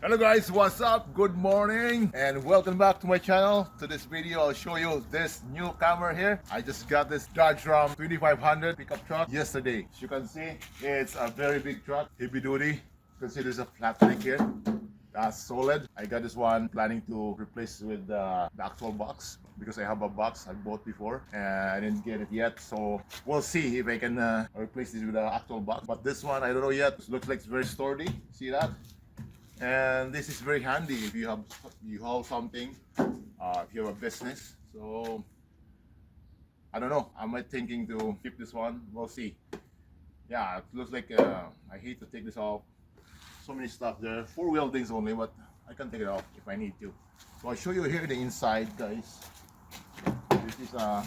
Hello guys, what's up? Good morning and welcome back to my channel. To this video, I'll show you this new camera here. I just got this Dodge Ram 2500 pickup truck yesterday. As you can see, it's a very big truck, heavy duty. You can see there's a flat tank here. That's solid. I got this one planning to replace with the actual box because I have a box I bought before and I didn't get it yet. So we'll see if I can replace this with the actual box. But this one, I don't know yet. It looks like it's very sturdy. See that? And this is very handy if you have something, if you have a business. So I don't know, I'm thinking to keep this one. We'll see. Yeah, it looks like I hate to take this off. So many stuff there, 4 weldings only, but I can take it off if I need to. So I'll show you here the inside, guys. This is a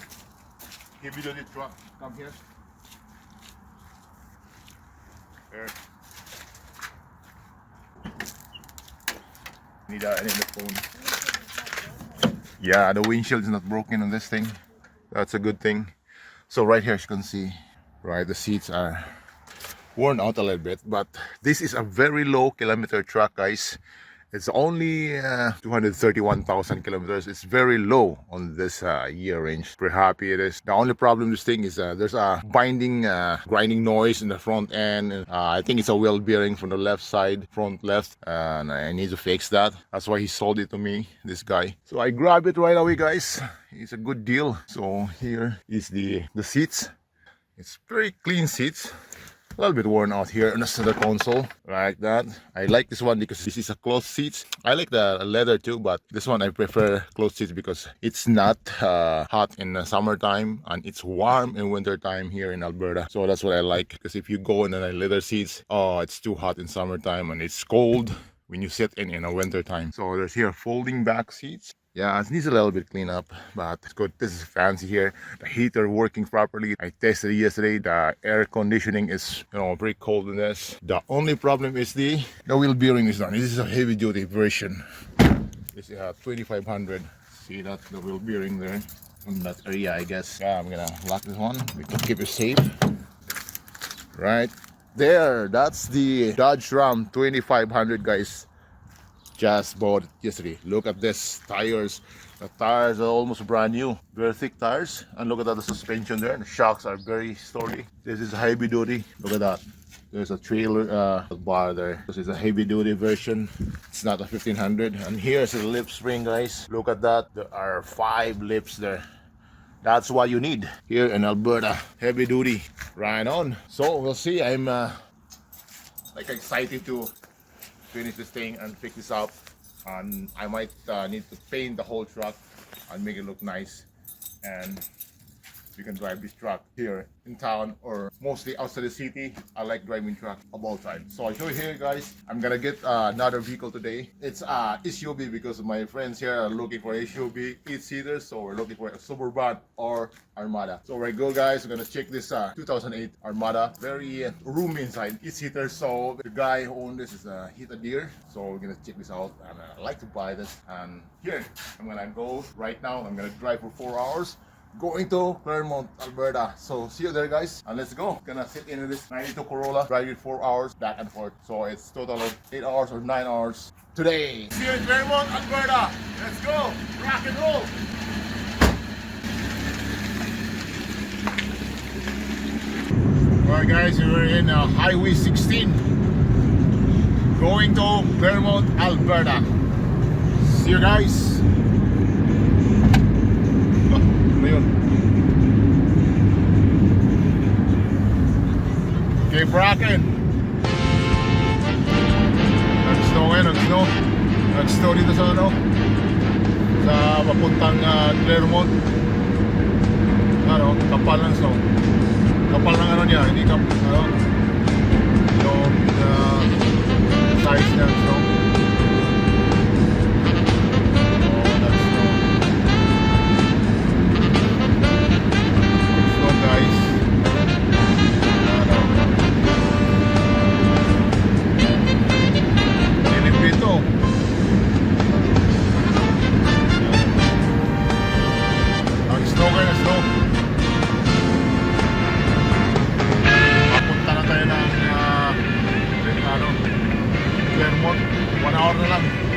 heavy duty truck. Come here. There. I need the phone. Yeah, the windshield is not broken on this thing. That's a good thing. So right here, as you can see, right, the seats are worn out a little bit, but this is a very low kilometer truck, guys. It's only 231,000 kilometers. It's very low on this year range. Pretty happy it is. The only problem with this thing is there's a binding, grinding noise in the front end. I think it's a wheel bearing from the left side, front left, and I need to fix that. That's why he sold it to me, this guy. So I grabbed it right away, guys. It's a good deal. So here is the seats. It's very clean seats. A little bit worn out here on the center console, like that. I like this one because this is a cloth seats. I like the leather too, but this one I prefer cloth seats because it's not hot in the summertime and it's warm in winter time here in Alberta. So that's what I like, because if you go in the leather seats, oh, it's too hot in summertime and it's cold when you sit in a winter time. So there's here folding back seats. Yeah, it needs a little bit clean up, but it's good. This is fancy here. The heater working properly. I tested it yesterday. The air conditioning is, very cold in this. The only problem is the wheel bearing is done. This is a heavy duty version. This is a 2500. See that, the wheel bearing there in that area, I guess. Yeah, I'm gonna lock this one. We can keep it safe. Right there, that's the Dodge Ram 2500, guys. Just bought it yesterday. Look at this tires. The tires are almost brand new, very thick tires. And look at that, the suspension there. The shocks are very sturdy. This is heavy duty. Look at that. There's a trailer bar there. This is a heavy duty version. It's not a 1500. And here's the lip spring, guys. Look at that. There are 5 lips there. That's what you need here in Alberta. Heavy duty. Right on. So we'll see. I'm excited to finish this thing and fix this up, and I might need to paint the whole truck and make it look nice, and you can drive this truck here in town or mostly outside the city. I like driving truck of all time. So I show you here, guys. I'm gonna get another vehicle today. It's SUV because my friends here are looking for SUV 8-seaters, so we're looking for a Suburban or Armada. So we're good, guys. We're gonna check this 2008 Armada. Very roomy inside, 8-seater. So the guy who owned this is Hit a Deer. So we're gonna check this out, and I like to buy this. And here I'm gonna go right now. I'm gonna drive for 4 hours going to Claremont, Alberta. So see you there, guys, and let's go. Gonna sit in this 92 Corolla, drive it 4 hours back and forth. So it's total of 8 hours or 9 hours today. See you in Claremont, Alberta. Let's go, rock and roll. Alright, guys, we're in Highway 16 going to Claremont, Alberta. See you guys. Keep rocking. Nag-snow dito sa sa papuntang Claremont. Kapal ng snow. Kapal ng niya, hindi yung size ng snow. Papunta na tayo ng Claremont. hour na lang.